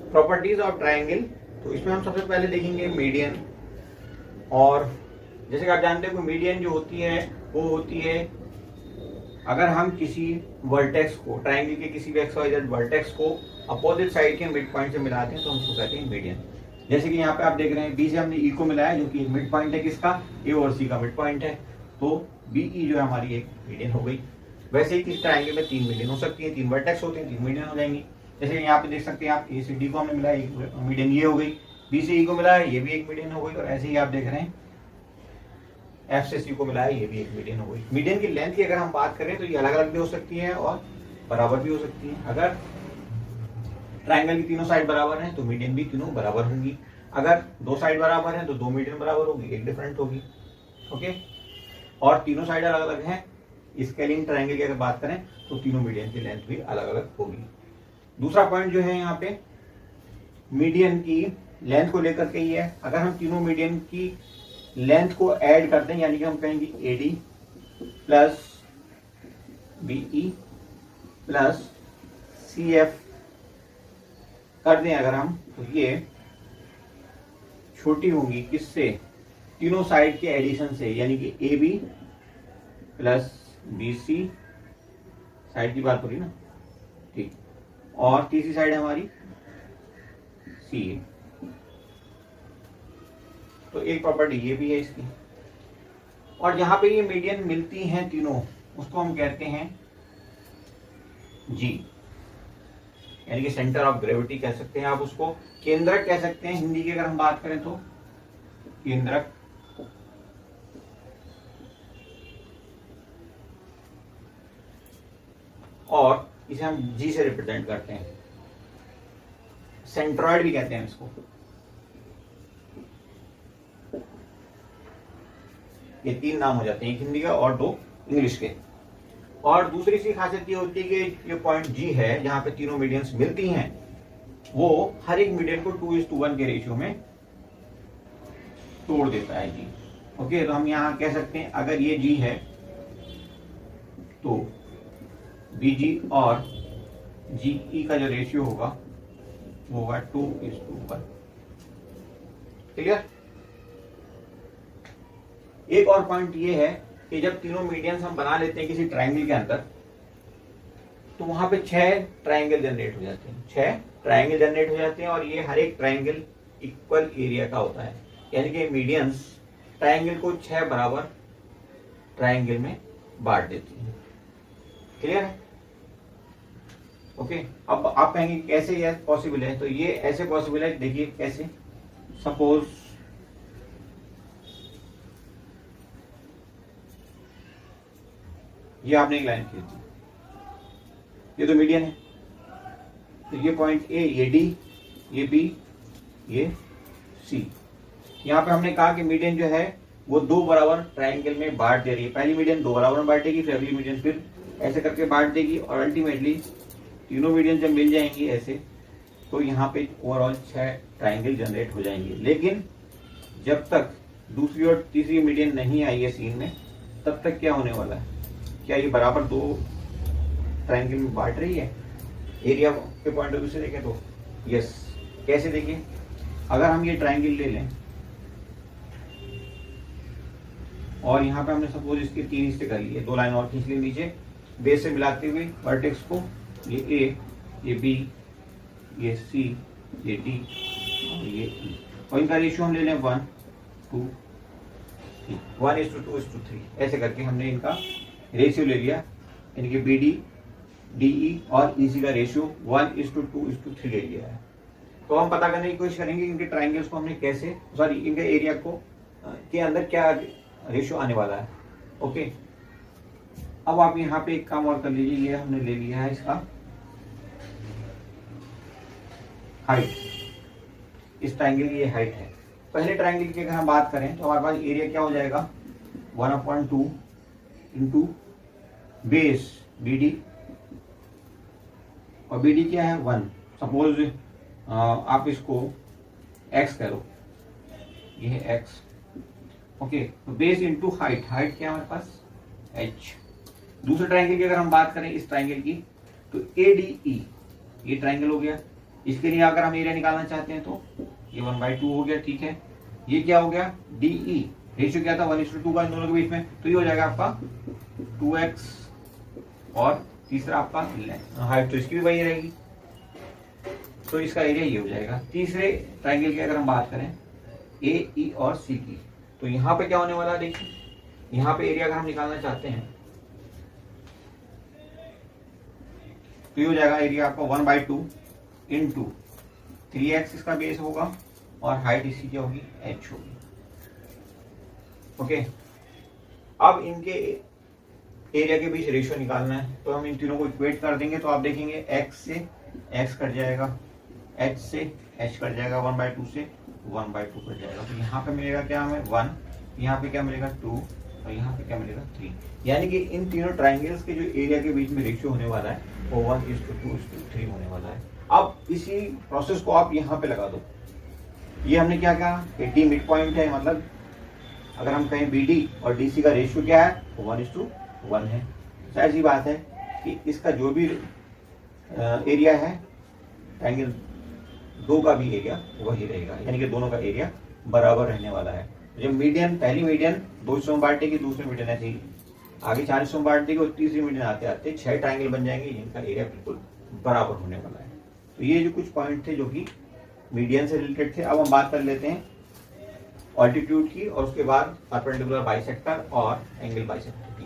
Properties of triangle. तो इसमें हम सबसे पहले देखेंगे मीडियन। और जैसे कि आप जानते हो कि मीडियन जो होती है वो होती है अगर हम किसी वर्टेक्स को, ट्राइंगल के किसी भी XYZ वर्टेक्स को अपोजिट साइड के मिड पॉइंट से मिलाते हैं तो हम उसको कहते हैं मीडियन। जैसे कि यहाँ पे आप देख रहे हैं बी से हमने ई को मिलाया जो कि मिड पॉइंट है किसका, ए और सी का मिड पॉइंट है, तो बीई जो है हमारी एक मीडियन हो गई। वैसे ही किस ट्राइंगल में 3 मीडियन हो सकती है, 3 वर्टेक्स होते हैं, 3 मीडियन हो जाएंगी। जैसे यहाँ पे देख सकते हैं आप, ए से डी को हमने मिलाया, एक मीडियन ये हो गई, बी से ई को मिलाया, ये भी एक मीडियन हो गई, और ऐसे ही आप देख रहे हैं एफ से सी को मिलाया, ये भी एक मीडियन हो गई। मीडियन की लेंथ की अगर हम बात करें तो ये अलग अलग भी हो सकती है और बराबर भी हो सकती है। अगर ट्राइंगल की तीनों साइड बराबर हैं तो मीडियन भी तीनों बराबर होंगी। अगर 2 साइड बराबर हैं तो 2 मीडियन बराबर होगी, एक डिफरेंट होगी। ओके, और तीनों साइड अलग अलग हैं। स्केलिंग ट्राइंगल की अगर बात करें तो तीनों मीडियन की लेंथ भी अलग अलग होगी। दूसरा पॉइंट जो है यहाँ पे मीडियन की लेंथ को लेकर के ही है। अगर हम तीनों मीडियन की लेंथ को ऐड करते हैं, यानी कि हम कहेंगे AD plus BE plus CF कर दें अगर हम, तो ये छोटी होंगी किससे, तीनों साइड के एडिशन से, यानी कि AB प्लस BC साइड की बात हो रही ना, ठीक, और तीसरी साइड हमारी CA। तो एक प्रॉपर्टी ये भी है इसकी। और जहां पे ये मीडियन मिलती हैं तीनों, उसको हम कहते हैं G, यानी कि सेंटर ऑफ ग्रेविटी कह सकते हैं आप उसको, केंद्रक कह सकते हैं हिंदी की अगर हम बात करें तो केंद्रक। और इसे हम G से रिप्रेजेंट करते हैं, सेंट्रॉइड भी कहते हैं इसको। ये 3 नाम हो जाते हैं, एक हिंदी का और 2 इंग्लिश के। और दूसरी सी खासियत ये होती है कि ये पॉइंट G है जहां पे तीनों मीडियंस मिलती हैं, वो हर एक मीडियन को 2:1 के रेशियो में तोड़ देता है G। ओके, तो हम यहां कह सकते हैं अगर ये G है तो BG और GE का जो रेशियो होगा वो होगा 2:1। क्लियर। एक और पॉइंट ये है कि जब तीनों मीडियंस हम बना लेते हैं किसी ट्राइंगल के अंदर, तो वहां पे 6 ट्राइंगल जनरेट हो जाते हैं, 6 ट्राइंगल जनरेट हो जाते हैं, और ये हर एक ट्राइंगल इक्वल एरिया का होता है, यानी कि मीडियंस ट्राइंगल को 6 बराबर ट्राइंगल में बांट देती है। क्लियर है। ओके, अब आप कहेंगे कैसे ये पॉसिबल है, तो ये ऐसे पॉसिबल है, देखिए कैसे। सपोज ये आपने एक लाइन खींच दी, ये तो मीडियन है, तो ये पॉइंट A, ये D, ये B, ये C। यहाँ पे हमने कहा कि मीडियन जो है वो 2 बराबर ट्राइंगल में बांट दे रही है। पहली मीडियन 2 बराबर में बांटेगी, फिर अगली मीडियन फिर ऐसे करके बांट देगी, और अल्टीमेटली तीनों मीडियन जब मिल जाएंगी ऐसे, तो यहाँ पे ओवरऑल 6 ट्राइंगल जनरेट हो जाएंगे। लेकिन जब तक दूसरी और तीसरी मीडियन नहीं आई है सीन में, तब तक क्या होने वाला है, क्या ये बराबर 2 ट्राइंगल में बांट रही है एरिया के पॉइंट ऑफ व्यू से देखें तो? यस। कैसे देखिए, अगर हम ये ट्राइंगल ले लें और यहाँ पे हमने सपोज इसके 3 हिस्से कर लिए, 2 लाइन और खींच ली नीचे बेस से मिलाते हुए वर्टेक्स को, ये A, ये B, ये C, ये D और ये E, और इनका रेशियो हम ले लें 1:2:3, ऐसे करके हमने इनका रेशियो ले लिया, यानी कि BD, DE और EC का रेशियो 1:2:3 ले लिया है। तो हम पता करने की कोशिश करेंगे इनके ट्राइंगल्स को हमने कैसे, सॉरी इनके एरिया को के अंदर क्या रेशियो आने वाला है। ओके, अब आप यहाँ पे एक काम और कर लीजिए, ये हमने ले लिया है इसका हाइट, इस ट्राइंगल की ये हाइट है। पहले ट्राइंगल की अगर हम बात करें तो हमारे पास एरिया क्या हो जाएगा, 1/2 इंटू बेस BD, और BD क्या है 1। सपोज आप इसको x करो, ये है x। ओके, तो बेस इंटू हाइट, हाइट क्या है हमारे पास h। दूसरे ट्राइंगल की अगर हम बात करें इस ट्राइंगल की, तो ADE ये ट्राइंगल हो गया, इसके लिए अगर हम एरिया निकालना चाहते हैं तो ये 1/2 हो गया, ठीक है। ये क्या हो गया, DE रेशियो क्या था 1:2 का इन दोनों के बीच में, तो ये हो जाएगा आपका 2x और तीसरा आपका हाइट, तो इसकी भी वही रहेगी, तो इसका एरिया ये हो जाएगा। तीसरे ट्राइंगल की अगर हम बात करें AE और C की, तो यहाँ पे क्या होने वाला है, देखिए यहाँ पे एरिया अगर हम निकालना चाहते हैं तो ये हो जाएगा एरिया आपका 1/2 इंटू 3x इसका बेस होगा और हाइट इसकी क्या होगी, h होगी। ओके, अब इनके एरिया के बीच रेशियो निकालना है, तो हम इन तीनों को इक्वेट कर देंगे, तो आप देखेंगे x से x कट जाएगा, h से h कट जाएगा, 1/2 से 1/2 कट जाएगा, तो यहाँ पे मिलेगा क्या हमें 1, यहाँ पे क्या मिलेगा 2 और यहाँ पे क्या मिलेगा 3। यानी कि इन तीनों ट्राइंगल्स के जो एरिया के बीच में रेशियो होने वाला है वो 1:2:3 होने वाला है। अब इसी प्रोसेस को आप यहाँ पे लगा दो। ये हमने क्या कहा कि D मिड पॉइंट है, मतलब अगर हम कहें BD और DC का रेशियो क्या है, 1:1 है। शायद सी बात है कि इसका जो भी एरिया है ट्राइंगल 2 का भी एरिया वही रहेगा, यानी कि दोनों का एरिया बराबर रहने वाला है। जब मीडियन, पहली मीडियन 2 हिस्सों में बांटेगी, दूसरी मीडियन ऐसे ही आगे 4 हिस्सों में बांट देगी और तीसरी मीडियन आते आते 6 ट्राइंगल बन जाएंगे जिनका एरिया बिल्कुल बराबर होने वाला है। तो ये जो कुछ पॉइंट थे जो कि मीडियन से रिलेटेड थे। अब हम बात कर लेते हैं ऑल्टीट्यूड की और उसके बाद परपेंडिकुलर बाइसेक्टर और एंगल बाइसेक्टर की।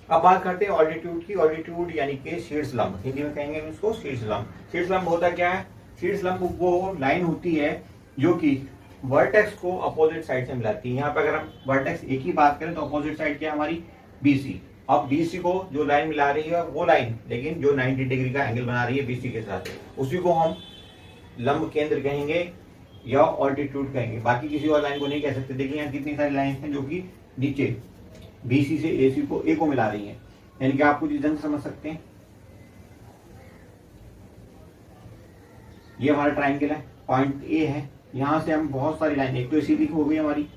अब बात करते हैं ऑल्टीट्यूड की। ऑल्टीट्यूड यानी कि शीर्ष लंब, हिंदी में कहेंगे इसको शीर्ष लंब। शीर्ष लंब होता क्या है, शीर्ष लंब वो लाइन होती है जो कि वर्टेक्स को अपोजिट साइड से मिलाती है। यहाँ पे अगर हम वर्टेक्स एक ही बात करें तो अपोजिट साइड क्या है हमारी, BC। अब BC को जो लाइन मिला रही है वो लाइन, लेकिन जो 90 डिग्री का एंगल बना रही है BC के साथ, उसी को हम लंब केंद्र कहेंगे या ऑल्टीट्यूड कहेंगे। बाकी किसी और लाइन को नहीं कह सकते। देखिए यहाँ कितनी सारी लाइन हैं जो कि नीचे BC से AC को A को मिला रही है, यानी कि आप कुछ ढंग से समझ सकते हैं। ये हमारा ट्राइंगल है, पॉइंट A है, यहाँ से हम बहुत सारी लाइन, एक तो सीधी हो गई हमारी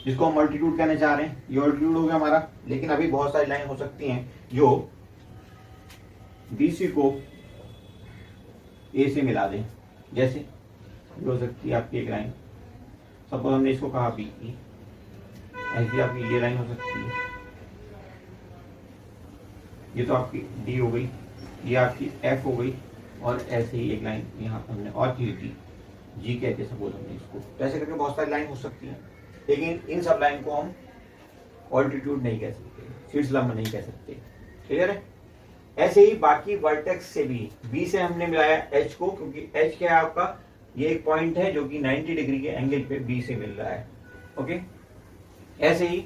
जिसको हम ऑल्टीट्यूड कहना चाह रहे हैं, ये ऑल्टीट्यूड हो गया हमारा, लेकिन अभी बहुत सारी लाइन हो सकती हैं जो BC को A से मिला दें। जैसे हो सकती है आपकी एक लाइन, सपोज हमने इसको कहा BE, ऐसी आपकी ये लाइन हो सकती है, ये तो आपकी D हो गई, ये आपकी F हो गई, और ऐसे ही एक लाइन यहाँ हमने और खींच दी, G कहते सपोज हमने इसको। तो ऐसे करके बहुत सारी लाइन हो सकती है, लेकिन इन सब लाइन को हम ऑल्टीट्यूड नहीं कह सकते, शीर्ष लंब नहीं कह सकते। क्लियर है? ऐसे ही बाकी वर्टेक्स से भी, B से हमने मिलाया H को, क्योंकि H क्या है आपका, ये एक पॉइंट है जो कि 90 डिग्री के एंगल पे B से मिल रहा है। ओके, ऐसे ही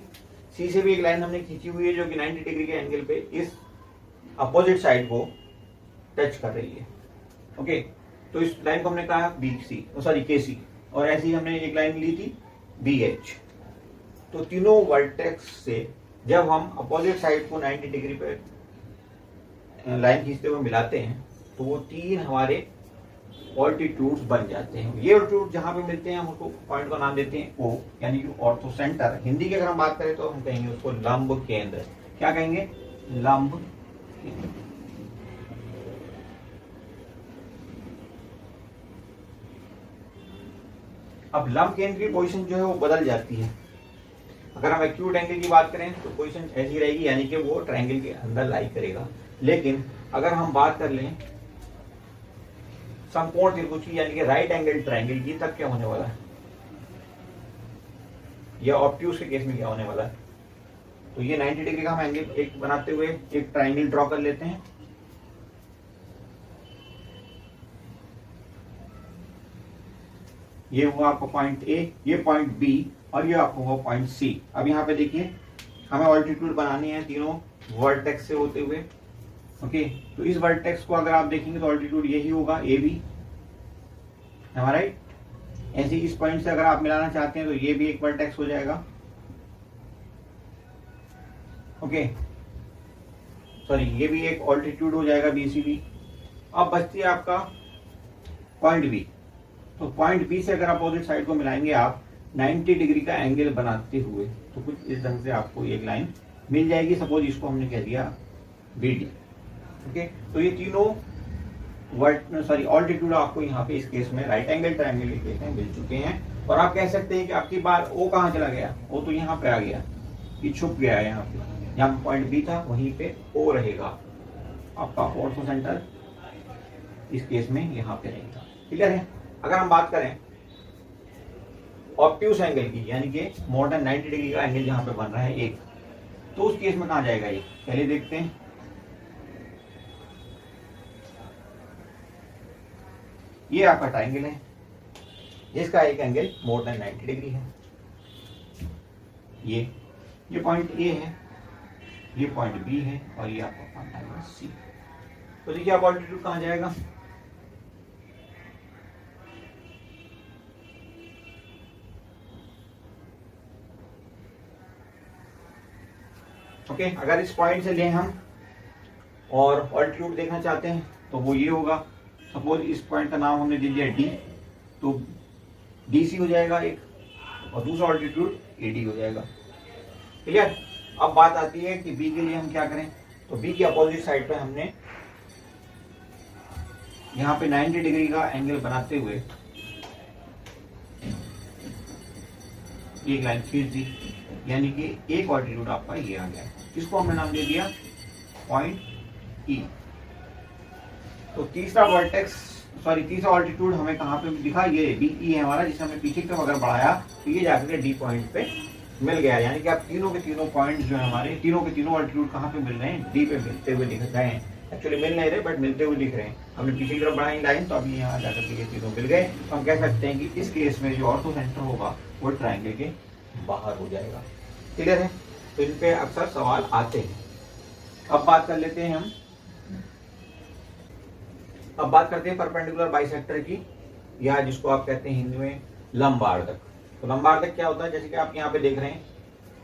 C से भी एक लाइन हमने खींची हुई है जो कि 90 डिग्री के एंगल पे इस अपोजिट साइड को टच कर रही है। ओके, तो इस लाइन को हमने कहा KC, और ऐसे ही हमने एक लाइन ली थी BH। तो तीनों वर्टेक्स से जब हम अपोजिट साइड को 90 डिग्री पे लाइन खींचते हुए मिलाते हैं तो वो तीन हमारे ऑल्टीट्यूड्स बन जाते हैं। ये ऑल्टीट्यूड जहां पे मिलते हैं हम उसको पॉइंट का नाम देते हैं O, यानी कि ऑर्थो सेंटर। हिंदी की अगर हम बात करें तो हम कहेंगे उसको लंब केंद्र। क्या कहेंगे? लंब केंद्र। अब लंब केंद्र की पोजीशन जो है वो बदल जाती है। अगर हम एक्यूट एंगल की बात करें तो पोजीशन ऐसी रहेगी, यानी कि वो ट्रायंगल के अंदर लाई करेगा। लेकिन अगर हम बात कर लें समकोण त्रिभुज की, यानी कि राइट एंगल ट्रायंगल की, तब क्या होने वाला है, या ऑब्ट्यूज के केस में क्या होने वाला है, तो ये 90 डिग्री का हम एंगल एक बनाते हुए एक ट्रायंगल ड्रॉ कर लेते हैं। ये हुआ आपका पॉइंट A, ये पॉइंट B, और ये आपको हुआ पॉइंट C। अब यहाँ पे देखिए हमें ऑल्टीट्यूड बनानी है तीनों वर्टेक्स से होते हुए। ओके, तो इस वर्टेक्स को अगर आप देखेंगे तो ऑल्टीट्यूड यही होगा AB, हमारा राइट। ऐसे इस पॉइंट से अगर आप मिलाना चाहते हैं तो ये भी एक वर्टेक्स हो जाएगा। ओके, सॉरी, ये भी एक ऑल्टीट्यूड हो जाएगा BCB। अब बचती है आपका पॉइंट B। तो पॉइंट B से अगर अपोजिट साइड को मिलाएंगे आप 90 डिग्री का एंगल बनाते हुए, तो कुछ इस ढंग से आपको एक लाइन मिल जाएगी। सपोज इसको हमने कह दिया BD। ओके, तो ये तीनों ऑल्टीट्यूड आपको यहाँ पे इस केस में राइट एंगल ट्रायंगल के केस में मिल चुके हैं। और आप कह सकते हैं कि आपकी बार ओ कहाँ चला गया, ओ तो यहाँ पे आ गया, ये छुप गया है यहाँ पे, जहाँ पॉइंट बी था वहीं पे ओ रहेगा आपका ऑर्थो सेंटर, इस केस में यहाँ पे रहेगा। क्लियर है। अगर हम बात करें ऑब्ट्यूस एंगल की, यानी कि मोर देन 90 डिग्री का एंगल जहाँ पे बन रहा है एक, तो उस केस में कहाँ जाएगा ये, पहले देखते हैं। ये आपका ट्रायंगल है जिसका एक एंगल मोर देन 90 डिग्री है। ये पॉइंट ए है, ये पॉइंट बी है, और ये आपका पॉइंट आएगा सी। तो देखिए आप ऑल्टीट्यूड कहाँ जाएगा, ओके। अगर इस पॉइंट से लें हम और ऑल्टीट्यूड देखना चाहते हैं तो वो ये होगा। सपोज इस पॉइंट का नाम हमने दे दिया डी, तो डी सी हो जाएगा एक, और दूसरा ऑल्टीट्यूड ए डी हो जाएगा। क्लियर। अब बात आती है कि बी के लिए हम क्या करें, तो बी की अपोजिट साइड पे हमने यहाँ पे 90 डिग्री का एंगल बनाते हुए एक लाइन खींच दी, यानी कि एक ऑल्टीट्यूड आपका ये आ गया, इसको हमने नाम दे दिया पॉइंट ई। तो तीसरा ऑल्टीट्यूड हमें कहाँ पे दिखा, ये बी ई है हमारा, जिसे हमने पीछे की तरफ अगर बढ़ाया तो ये जाकर के डी पॉइंट पे मिल गया। यानी कि आप तीनों के तीनों पॉइंट जो है हमारे, तीनों के तीनों ऑल्टीट्यूड कहाँ पे मिल रहे हैं, डी पे मिलते हुए दिख रहे हैं। एक्चुअली मिल नहीं रहे बट मिलते हुए दिख रहे हैं। हमने पीछे की तरफ बढ़ाई लाइन, तो अभी यहाँ जाकर के ये तीनों मिल गए। तो हम कह सकते हैं कि इस केस में जो ऑर्थो सेंटर होगा वो ट्रायंगल के बाहर हो जाएगा। क्लियर है। तो इन पे अक्सर सवाल आते हैं। अब बात कर लेते हैं हम, अब बात करते हैं परपेंडिकुलर बाइसेक्टर की, या जिसको आप कहते हैं हिंदी में लंबार्धक। तो लंबार्धक क्या होता है, जैसे कि आप यहाँ पे देख रहे हैं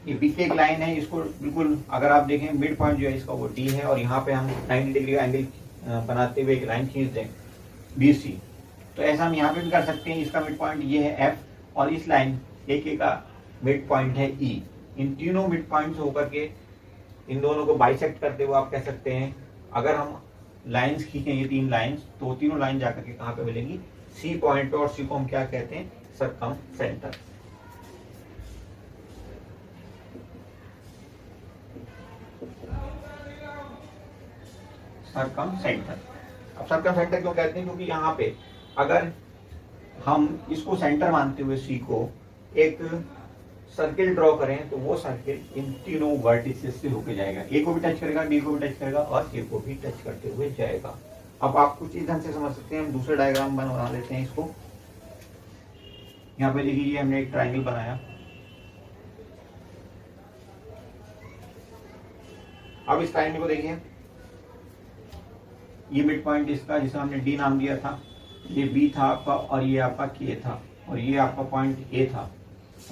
ये पीछे एक लाइन है, इसको बिल्कुल अगर आप देखें मिड पॉइंट जो है इसका वो डी है, और यहाँ पे हम 90 डिग्री का एंगल बनाते हुए एक लाइन खींच दें बी सी, तो ऐसा हम यहाँ पे भी कर सकते हैं। इसका मिड पॉइंट ये है एफ, और इस लाइन एक का मिड पॉइंट है ई। इन तीनों मिड पॉइंट होकर के इन दोनों को बाइसेक्ट करते हुए आप कह सकते हैं, अगर हम लाइंस खींचें ये तीन लाइंस, तो तीनों लाइन जाकर के कहाँ पे मिलेंगी, सी पॉइंट पे। और सी को हम क्या कहते हैं, सर्कमसेंटर। सर्कमसेंटर। अब सर्कमसेंटर क्यों कहते हैं, क्योंकि यहाँ पे अगर हम इसको सेंटर मानते हुए सी को एक सर्किल ड्रॉ करें, तो वो सर्किल इन तीनों वर्टिसेस से होके जाएगा, ए को भी टच करेगा, डी को भी टच करेगा, और ए को भी टच करते हुए जाएगा। अब आप कुछ इस ढंग से समझ सकते हैं। हम दूसरे डायग्राम बना लेते हैं इसको। यहाँ पे देखिए हमने एक ट्रायंगल बनाया। अब इस ट्रायंगल को देखिए, ये मिड पॉइंट इसका, जिसे हमने डी नाम दिया था, ये बी था आपका, और ये आपका के था, और ये आपका पॉइंट ए था।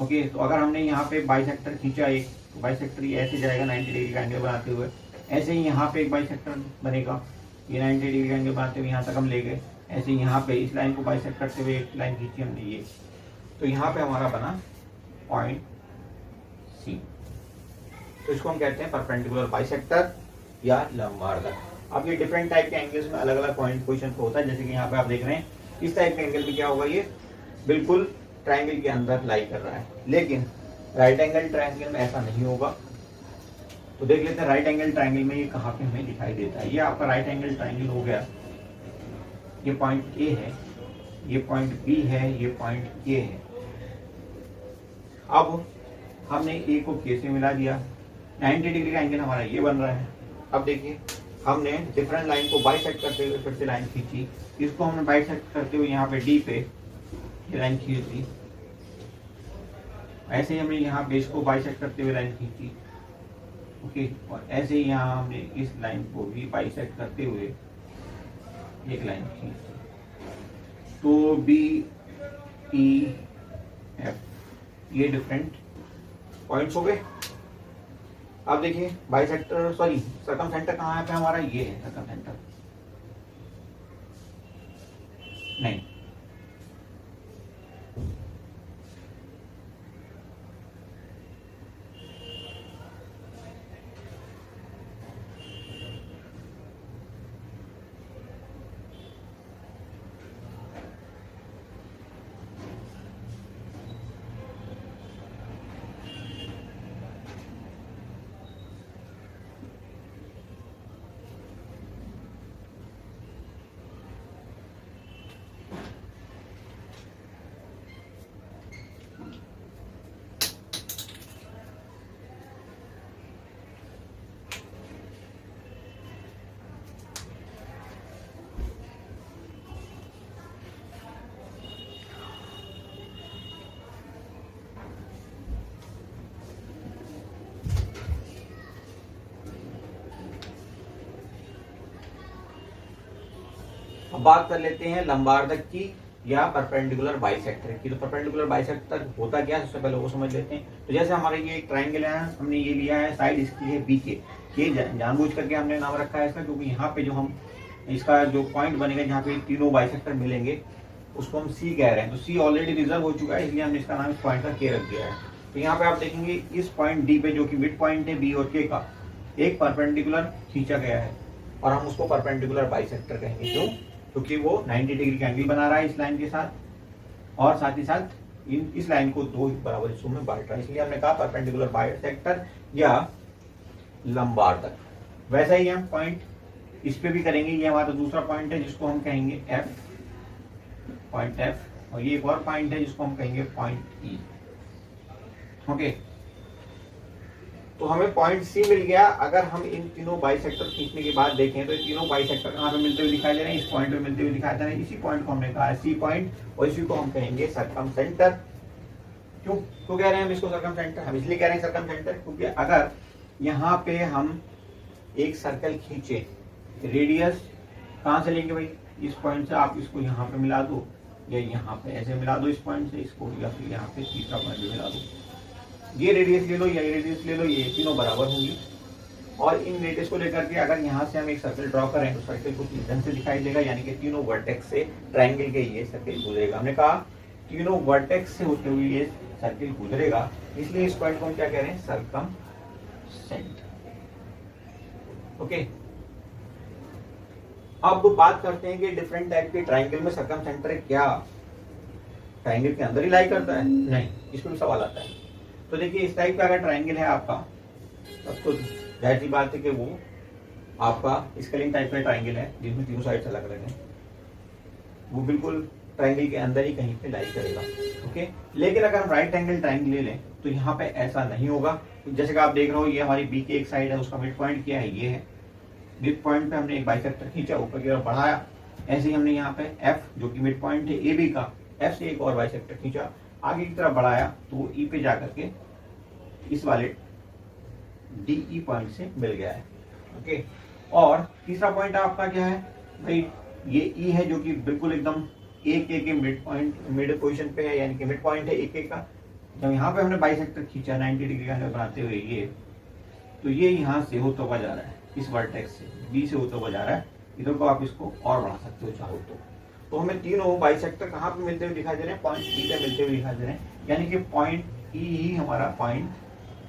ओके। तो अगर हमने यहाँ पे बाइसेक्टर खींचा एक, तो बाइसेक्टर ये ऐसे जाएगा 90 डिग्री का एंगल बनाते हुए। ऐसे ही यहाँ पे एक बाइसेक्टर बनेगा, ये 90 डिग्री का एंगल बनाते हुए यहाँ तक हम ले गए। ऐसे ही यहाँ पे इस लाइन को बाइसेक्ट करते हुए एक लाइन खींची हमने ये, तो यहाँ पे हमारा बना पॉइंट सी। तो इसको हम कहते हैं परपेंडिकुलर बाइसेक्टर या लंबार्धक। अब ये डिफरेंट टाइप के एंगल्स में अलग अलग पॉइंट पोजीशन पे होता है। जैसे कि यहाँ पे आप देख रहे हैं, इस टाइप के एंगल में क्या होगा, ये बिल्कुल ट्रायंगल के अंदर लाई कर रहा है। लेकिन राइट एंगल ट्रायंगल में ऐसा नहीं होगा। तो देख लेते हैं राइट एंगल ट्रायंगल में ये कहाँ पे हमें दिखाई देता है। ये आपका राइट एंगल ट्रायंगल हो गया, ये पॉइंट ए है, ये पॉइंट बी है, ये पॉइंट ए है। अब हमने ए को के से मिला दिया, 90 डिग्री का एंगल हमारा ये बन रहा है। अब देखिए हमने डिफरेंट लाइन को बाइसेक्ट करते हुए फिर से लाइन खींची, इसको हमने बाइसेक्ट करते हुए यहाँ पे डी पे ये लाइन खींच दी। ऐसे ही हमने यहाँ पे इसको बाइसेक्ट करते हुए लाइन खींची। ओके। और ऐसे ही यहाँ हमने इस लाइन को भी बाइसेक्ट करते हुए एक लाइन खींची। तो बी ई एफ ये डिफरेंट पॉइंट्स हो गए। अब देखिए बाइसेक्टर सर्कमसेंटर कहाँ है पे हमारा, ये है सर्कमसेंटर। नहीं, अब बात कर लेते हैं लंबार्धक की या परपेंडिकुलर बाइसेक्टर की। तो परपेंडिकुलर बाइसेक्टर होता क्या है सबसे पहले वो समझ लेते हैं। तो जैसे हमारे ये एक ट्राइंगल है, हमने ये लिया है, साइड इसकी है बीके, ये जानबूझ करके हमने नाम रखा है इसका, क्योंकि यहाँ पे जो हम इसका जो पॉइंट बनेगा जहाँ पे तीनों बाइसेक्टर मिलेंगे उसको हम सी कह रहे हैं। तो सी ऑलरेडी रिजर्व हो चुका है, इसलिए हमने इसका नाम इस पॉइंट का के रख दिया है। तो यहाँ पे आप देखेंगे इस पॉइंट डी पे जो कि मिड पॉइंट है बी और के का, एक परपेंडिकुलर खींचा गया है और हम उसको परपेंडिकुलर बाइसेक्टर कहेंगे। क्यों? क्योंकि वो 90 डिग्री का एंगल बना रहा है इस लाइन के साथ और साथ ही साथ इस लाइन को दो बराबर हिस्सों में बांट रहा है, इसलिए हमने कहा परपेंडिकुलर बाइसेक्टर या लंबार्धक। वैसा ही हम पॉइंट इस पे भी करेंगे। ये हमारा दूसरा पॉइंट है जिसको हम कहेंगे एफ, पॉइंट एफ, और ये एक और पॉइंट है जिसको हम कहेंगे पॉइंट ई। ओके, तो हमें पॉइंट सी मिल गया। अगर हम इन तीनों बाइसेक्टर खींचने के बाद देखें तो ये तीनों बाइसेक्टर कहाँ पे मिलते हुए दिखाई दे रहे हैं? इस पॉइंट पे मिलते हुए दिखाई दे रहे हैं। इसी पॉइंट को हमने कहा है सी पॉइंट, और इसी को हम कहेंगे सर्कमसेंटर। क्यों कह रहे हैं हम इसको सर्कमसेंटर? हम इसलिए कह रहे हैं सर्कमसेंटर क्योंकि अगर यहाँ पे हम एक सर्कल खींचे, रेडियस कहाँ से लेंगे भाई? इस पॉइंट से। आप इसको यहाँ पे मिला दो या यहाँ पे ऐसे मिला दो इस पॉइंट से इसको, या फिर यहाँ पे तीसरा पॉइंट भी मिला दो। ये रेडियस ले लो या ये रेडियस ले लो, ये तीनों बराबर होंगी। और इन रेडियस को लेकर के अगर यहाँ से हम एक सर्कल ड्रॉ करें तो सर्कल कुछ इस ढंग से दिखाई देगा, यानी कि तीनों वर्टेक्स से ट्रायंगल के ये सर्कल गुजरेगा। हमने कहा तीनों वर्टेक्स से होते हुए ये सर्कल गुजरेगा, इसलिए इस पॉइंट को हम क्या कह रहे हैं? सर्कमसेंटर। ओके, अब बात करते हैं कि डिफरेंट टाइप के ट्रायंगल में सर्कमसेंटर क्या ट्रायंगल के अंदर ही लाई करता है? नहीं, इसमें भी सवाल आता है। तो देखिए, इस टाइप का अगर ट्रायंगल है आपका, तब तो जाहिर सी बात है कि वो आपका स्केलिंग टाइप का ट्रायंगल है जिसमें तीनों साइड अलग अलग है, वो बिल्कुल ट्रायंगल के अंदर ही कहीं पे लाई करेगा। ओके, लेकिन अगर हम राइट एंगल ट्रायंगल ले लें तो यहाँ पे ऐसा नहीं होगा। जैसे कि आप देख रहे हो, ये हमारी बी की एक साइड है, उसका मिड पॉइंट क्या है? ये है। मिड पॉइंट पे हमने एक बाइसेक्टर खींचा, ऊपर की तरफ बढ़ाया। ऐसे ही हमने यहाँ पे एफ जो कि मिड पॉइंट है ए बी का, एफ से एक और बाइसेक्टर खींचा, आगे की तरफ बढ़ाया तो वो ई पे जाकर के इस वाले डी ई पॉइंट से मिल गया है। ओके, और तीसरा पॉइंट आपका क्या है भाई? ये ई है जो कि बिल्कुल एकदम एक के मिड पॉइंट, मिड पोजीशन पे है, यानी कि मिड पॉइंट है एक का। जब यहाँ पे हमने बाइसेक्टर खींचा 90 डिग्री का बनाते हुए ये, तो ये यहाँ से होता हुआ जा रहा है, इस वर्टेक्स से बी से होता हुआ जा रहा है। इधर को आप इसको और बढ़ा सकते हो चाहो तो हमें तीनों बाइसेक्टर कहाँ पे मिलते हुए दिखाई दे रहे हैं? पॉइंट ई पे मिलते हुए दिखाई दे रहे हैं, यानी कि पॉइंट ई ही हमारा पॉइंट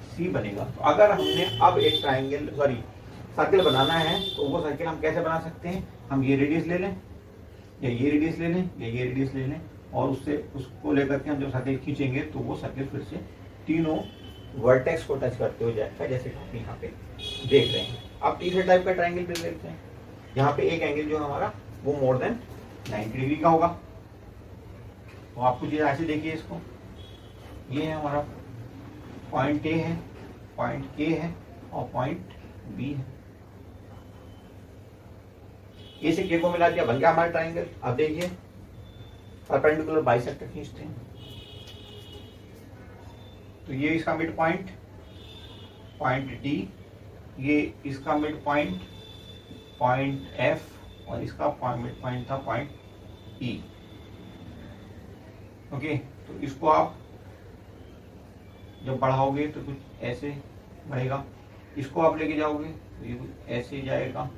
सी बनेगा। तो अगर हमने अब एक ट्राइंगल सर्कल बनाना है तो वो सर्कल हम कैसे बना सकते हैं? हम ये रेडियस ले लें या ये रेडियस ले लें या ये रेडियस ले लें, और उससे उसको लेकर के हम जब सर्कल खींचेंगे तो वो सर्कल फिर से तीनों वर्टेक्स को टच करते हुए जाएगा, जैसे कि आप यहाँ पे देख रहे हैं। अब तीसरे टाइप का ट्राइंगल भी देखते हैं। यहाँ पे एक एंगल जो हमारा वो मोर देन 90 डिग्री का होगा। तो आप कुछ ऐसे देखिए इसको, ये है हमारा पॉइंट ए है, पॉइंट के है और पॉइंट बी है। ए से के को मिला दिया, बन गया हमारा ट्राइंगल। अब देखिए परपेंडिकुलर बाइसेक्टर खींचते हैं तो ये इसका मिड पॉइंट, पॉइंट डी, ये इसका मिड पॉइंट, पॉइंट एफ, और इसका मिड पॉइंट था पॉइंट ई। ओके, तो इसको आप जब बढ़ाओगे तो कुछ ऐसे बढ़ेगा, इसको आप लेके जाओगे तो ये कुछ ऐसे जाएगा।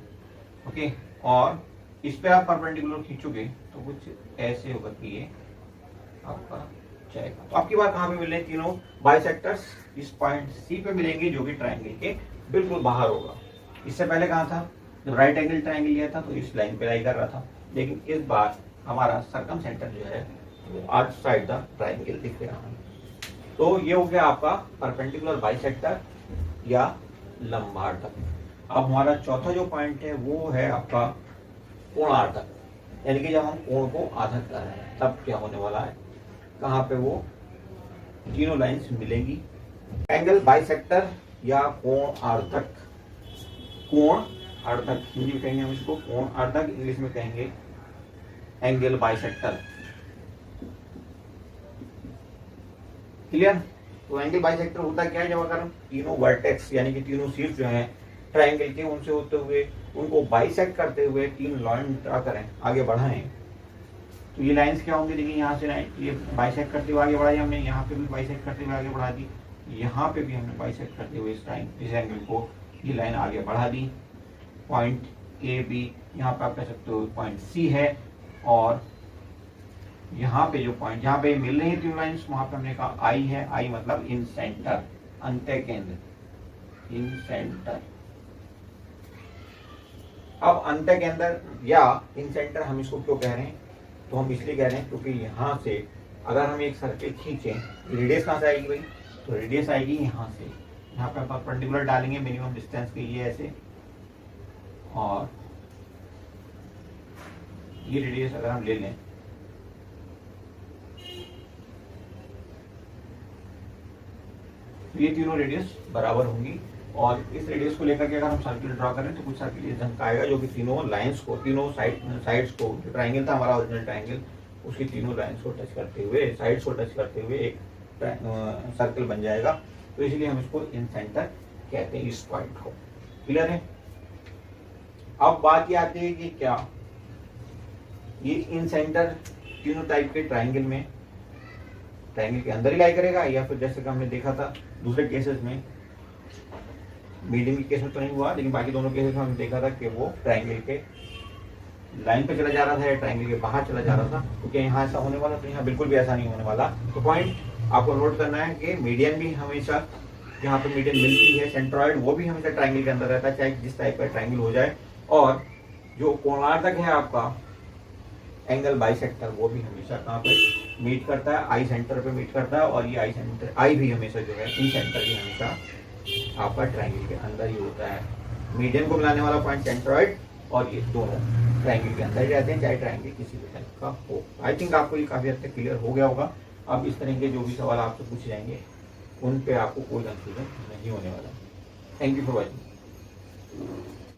ओके, और इस पे आप परपेंडिकुलर खींचोगे तो कुछ ऐसे होगा कि ये आपका जाएगा। तो आपकी बात कहाँ पे मिल रहे हैं? तीनों बाइसेक्टर्स इस पॉइंट सी पे मिलेंगे जो कि ट्रायंगल के बिल्कुल बाहर होगा। इससे पहले कहाँ था? जब राइट एंगल ट्रायंगल लिया था तो इस लाइन पे लाई कर रहा था, लेकिन इस बार हमारा सर्कमसेंटर जो है वो आउटसाइड द ट्रायंगल दिख रहा है। तो ये हो गया आपका परपेंडिकुलर बाइसेक्टर या लंबार्धक। अब हमारा चौथा जो पॉइंट है वो है आपका कोणार्धक, यानी कि जब हम कोण को आधा कर रहे हैं तब क्या होने वाला है? कहाँ पे वो तीनों लाइंस मिलेंगी? एंगल बाइसेक्टर या कोणार्धक। कोणार्धक हिंदी में कहेंगे हम इसको कोणार्धक, इंग्लिश में कहेंगे एंगल बाइसेक्टर। क्लियर? तो एंगल बाइसेक्टर होता क्या है? जब अगर तीनों वर्टेक्स यानी कि तीनों शीर्ष जो हैं ट्राइंगल के, उनसे होते हुए उनको बाइसेक्ट करते हुए 3 लाइन ड्रा करें, आगे बढ़ाएं। तो ये लाइंस क्या होंगी, देखिए यहाँ से लाइन ये बाइसेक्ट करते हुए आगे बढ़ाई हमने, यहाँ पे भी बाइसेक्ट करते हुए आगे बढ़ा दी, यहाँ पे भी हमने बाइसेक्ट करते हुए इस एंगल को ये लाइन आगे बढ़ा दी। पॉइंट ए बी, यहाँ पे आप कह सकते हो पॉइंट सी है, और यहाँ पे जो पॉइंट जहाँ पे मिल रही है 3 लाइन्स वहां पे हमने कहा आई है, आई मतलब इन सेंटर, अंत्य केंद्र, इन सेंटर। अब अंत्य केंद्र या इन सेंटर हम इसको क्यों कह रहे हैं, तो हम इसलिए कह रहे हैं क्योंकि यहाँ से अगर हम एक सर्कल खींचे, रेडियस कहाँ से आएगी भाई, तो रेडियस आएगी यहाँ से, यहाँ पे आप पर्टिकुलर डालेंगे मिनिमम डिस्टेंस के लिए ऐसे, और ये रेडियस अगर हम ले लें तो ये तीनों रेडियस बराबर होंगी, और इस रेडियस को लेकर के अगर हम सर्किल ड्रॉ करें तो कुछ सर्किल ये ढंग का आएगा जो कि तीनों लाइंस को, तीनों साइड्स को, जो ट्राइंगल था हमारा ओरिजिनल ट्राइंगल, उसकी तीनों लाइंस को टच करते हुए, साइड्स को टच करते हुए एक सर्कल बन जाएगा। तो इसलिए हम इसको इन सेंटर कहते हैं इस पॉइंट को। क्लियर है? अब बात ये आती है कि क्या ये इन सेंटर तीनों टाइप के ट्राइंगल में ट्राइंगल के अंदर ही लाई करेगा, या फिर जैसे कि हमने देखा था दूसरे केसेस में, मीडियम के केस में तो नहीं हुआ, लेकिन बाकी दोनों केसेस में हमने देखा था कि वो ट्राइंगल के लाइन पे चला जा रहा था या ट्राइंगल के बाहर चला जा रहा था। क्योंकि यहाँ ऐसा होने वाला, तो यहाँ बिल्कुल भी ऐसा नहीं होने वाला। तो पॉइंट आपको नोट करना है कि मीडियन भी हमेशा, जहाँ पे मीडियन मिलती है सेंट्रॉइड, वो भी हमेशा ट्राइंगल के अंदर रहता है, चाहे जिस टाइप का ट्राइंगल हो जाए। और जो कोणार्धक है आपका एंगल बाइसेक्टर, वो भी हमेशा कहाँ पे मीट करता है, आई सेंटर पे मीट करता है, और ये आई सेंटर, आई भी हमेशा जो है इन सेंटर भी हमेशा आपका ट्राइंगल के अंदर ही होता है। मीडियन को मिलाने वाला पॉइंट सेंट्रॉइड, और ये दोनों ट्राइंगल के अंदर ही रहते हैं, चाहे ट्राइंगल किसी भी टाइप का हो। आई थिंक आपको ये काफी हद तक क्लियर हो गया होगा। अब इस तरह के जो भी सवाल आपसे पूछे जाएंगे उन पे आपको कोई कंफ्यूजन नहीं होने वाला। Thank you for watching.